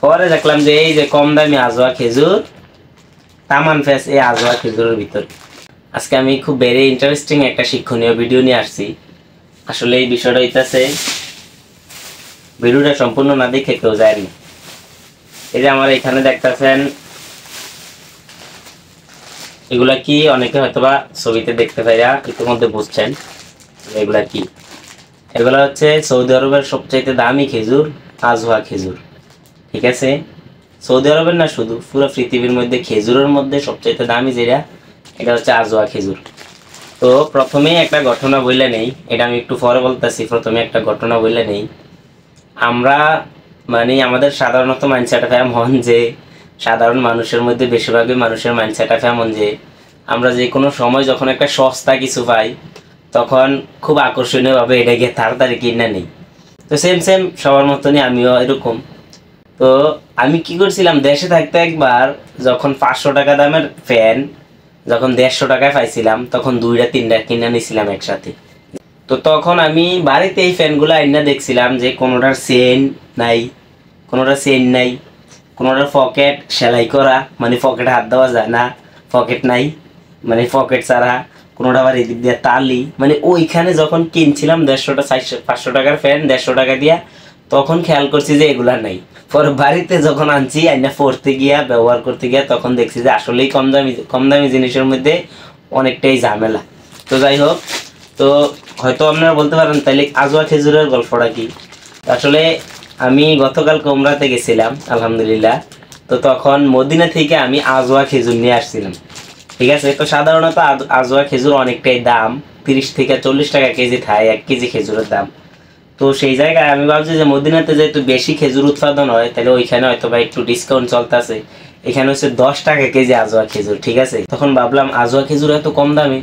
পরে দেখলাম যে এই যে কম দামি আজোয়া খেজুর, তামান ফেস এই আজোয়া খেজুরের ভিতর। আজকে আমি খুব ভেরি ইন্টারেস্টিং একটা শিক্ষণীয় ভিডিও নিয়ে আসছি। আসলে এই বিষয়টা হইতাছে, ভিডিওটা সম্পূর্ণ না দেখে কেউ যায়নি। এই যে আমার এখানে দেখতেছেন, এগুলা কি অনেকে হয়তোবা ছবিতে দেখতে পাইরা ইতিমধ্যে বুঝছেন এগুলা কি। এগুলা হচ্ছে সৌদি আরবের সবচাইতে দামি খেজুর, আজোয়া খেজুর। ঠিক আছে, সৌদি আরবের না, শুধু পুরো পৃথিবীর মধ্যে খেজুরের মধ্যে সবচাইতে দামি যেটা, এটা হচ্ছে আজোয়া খেজুর। তো প্রথমেই একটা ঘটনা বললে নেই, এটা আমি একটু পরে বলতেছি। প্রথমে একটা ঘটনা বললে নেই, আমরা মানে আমাদের সাধারণত মাইন্ডসেট এমন যে, সাধারণ মানুষের মধ্যে বেশিরভাগই মানুষের মাইন্ডসেট এমন যে, আমরা যে কোনো সময় যখন একটা সস্তা কিছু পাই তখন খুব আকর্ষণীয়ভাবে এটাকে তাড়াতাড়ি কিনে নিই। তো সেম সেম সবার মতনই আমিও এরকম। তো আমি কি করছিলাম, দেশে থাকতে একবার যখন 500 টাকা দামের ফ্যান যখন 150 টাকায় পাইছিলাম, তখন 2টা 3টা কিনে নিয়েছিলাম একসাথে। তো তখন আমি বাড়িতে এই ফ্যানগুলো আইনা দেখছিলাম যে কোনোটার চেন নাই, কোনোটার পকেট সেলাই করা, মানে পকেটে হাত দেওয়া যায় না, পকেট নাই, মানে পকেট ছাড়া, কোনোটা আবার এদিক দিয়ে তালি। মানে ওইখানে যখন কিনছিলাম 500 টাকার ফ্যান 150 টাকা দিয়া, তখন খেয়াল করছি যে এগুলা নাই। পরে বাড়িতে যখন আনছি আইনা পড়তে গিয়া ব্যবহার করতে গিয়া, তখন দেখছি যে আসলেই কম দামি জিনিসের মধ্যে অনেকটাই ঝামেলা। তো যাই হোক, তো হয়তো আপনারা বলতে পারেন তাইলে আজোয়া খেজুরের গল্পটা কি। আসলে আমি গতকাল উমরাতে গেছিলাম আলহামদুলিল্লাহ। তো তখন মদিনা থেকে আমি আজোয়া খেজুর নিয়ে আসছিলাম। ঠিক আছে, তো সাধারণত আজোয়া খেজুর অনেকটাই দাম, 30 থেকে 40 টাকা কেজি থাকে 1 কেজি খেজুরের দাম। তো সেই জায়গায় আমি ভাবছি যে মদিনাতে যেহেতু বেশি খেজুর উৎপাদন হয়, তাহলে ওইখানে হয়তো বা একটু ডিসকাউন্ট চলতেছে। এখানে হচ্ছে 10 টাকা কেজি আজোয়া খেজুর। ঠিক আছে, তখন ভাবলাম আজোয়া খেজুর এত কম দামে,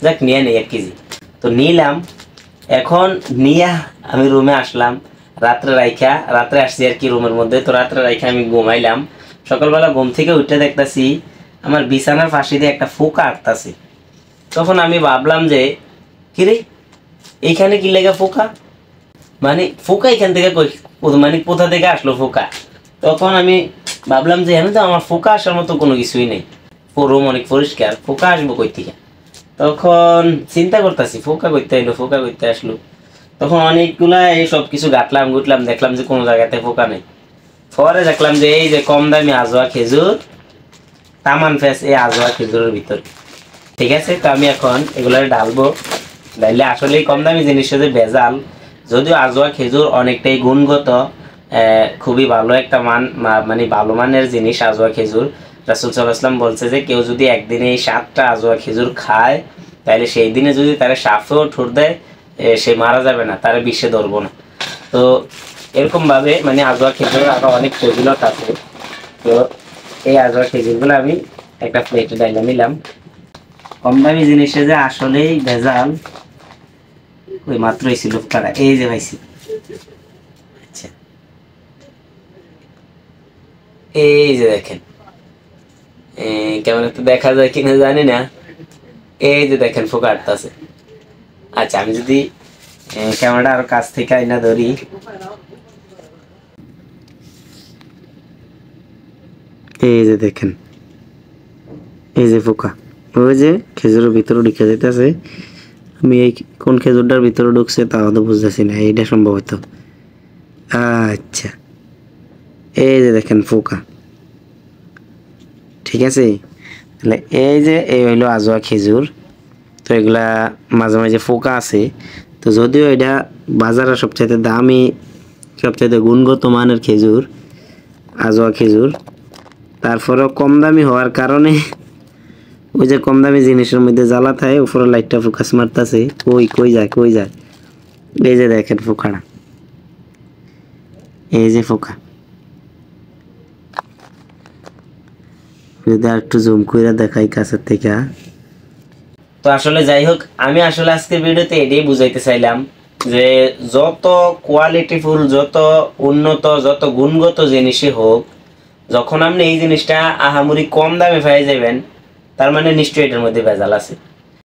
যাক নিয়ে নেই 1 কেজি। তো নিলাম। এখন নিয়ে আমি রুমে আসলাম, রাত্রে আসছি আর কি রুমের মধ্যে। তো রাত্রে রাইখা আমি ঘুমাইলাম। সকালবেলা ঘুম থেকে উঠে দেখতেছি আমার বিছানার পাশে দিয়ে একটা ফোকা আটতাছে। তখন আমি ভাবলাম যে কিরে, এইখানে কি লেগে ফোকা, মানে ফোকা এখান থেকে মানে কোথা থেকে আসলো ফোকা। তখন আমি ভাবলাম যে এখানে তো আমার ফোকা আসার মতো কোনো কিছুই নেই, রুম অনেক পরিষ্কার, ফোকা আসবো কই থেকে। তখন চিন্তা করতেছি ফোকা করতে আসলো। তখন অনেকগুলা এই সব কিছু ঘুটলাম, দেখলাম যে কোনো জায়গাতে ফোকা নেই। পরে দেখলাম যে এই যে কম দামি আজোয়া খেজুর, তামান ফেস এই আজোয়া খেজুরের ভিতর। ঠিক আছে, তো আমি এখন এগুলো ঢালবো। ঢাললে আসলে কম দামি জিনিসের যে ভেজাল, যদিও আজোয়া খেজুর অনেকটাই গুণগত, খুবই ভালো একটা মানে ভালো মানের জিনিস আজোয়া খেজুর। রাসূল সাল্লাল্লাহু আলাইহি ওয়াসাল্লাম বলছে যে কেউ যদি একদিনে এই 7টা আজোয়া খেজুর খায়, তাহলে সেই দিনে যদি তারা সাফেও ঠুর দেয়, সে মারা যাবে না, তারা বিশ্বে ধরবো না। তো এরকম ভাবে মানে আজোয়া খেজুরের আরো অনেক ফজিলত আছে। তো এই আজোয়া খেজুরগুলো আমি একটা প্লেটে ডাইলা নিলাম। কম দামি জিনিসে যে আসলেই ভেজাল, ওই মাত্রই ছিল তারা, এই যে ভাইছি। আচ্ছা, এই যে দেখেন, কেমন একটু দেখা যায় কিনা জানি না, এই যে দেখেন ফোকা আটতাছে। আচ্ছা, আমি যদি ক্যামেরাটা আরো কাছ থেকে আইনা ধরি, এই যে দেখেন, এই যে ফোকা, ওই যে খেজুরের ভিতরে ঢুকে যেতেছে। আমি এই কোন খেজুরটার ভিতরে ঢুকছে তাও তো বুঝতেছি না, এইটা সম্ভবত। আচ্ছা, এই যে দেখেন ফোকা। ঠিক আছে, তাহলে এই যে এই হইলো আজোয়া খেজুর। তো এগুলা মাঝে মাঝে ফোকা আছে। তো যদিও এটা বাজারে সবচাইতে দামি, সবচাইতে গুণগত মানের খেজুর, আজোয়া খেজুর, তারপরেও কম দামি হওয়ার কারণে ওই যে কম দামি জিনিসের মধ্যে জ্বালা থাকে, উপরে লাইটটা ফোকাস মারতেছে, কই যায়। এই যে দেখেন ফোকাটা, এই যে ফোকা। যদি আর একটু জুম করে দেখাই কাছের থেকে। তো আসলে যাই হোক, আমি আসলে আজকের ভিডিওতে এটাই বুঝাইতে চাইলাম যে যত কোয়ালিটিফুল, যত উন্নত, যত গুণগত জিনিসই হোক, যখন আপনি এই জিনিসটা আহামরি কম দামে পেয়ে যাবেন, তার মানে নিশ্চয়ই এটার মধ্যে ভেজাল আছে।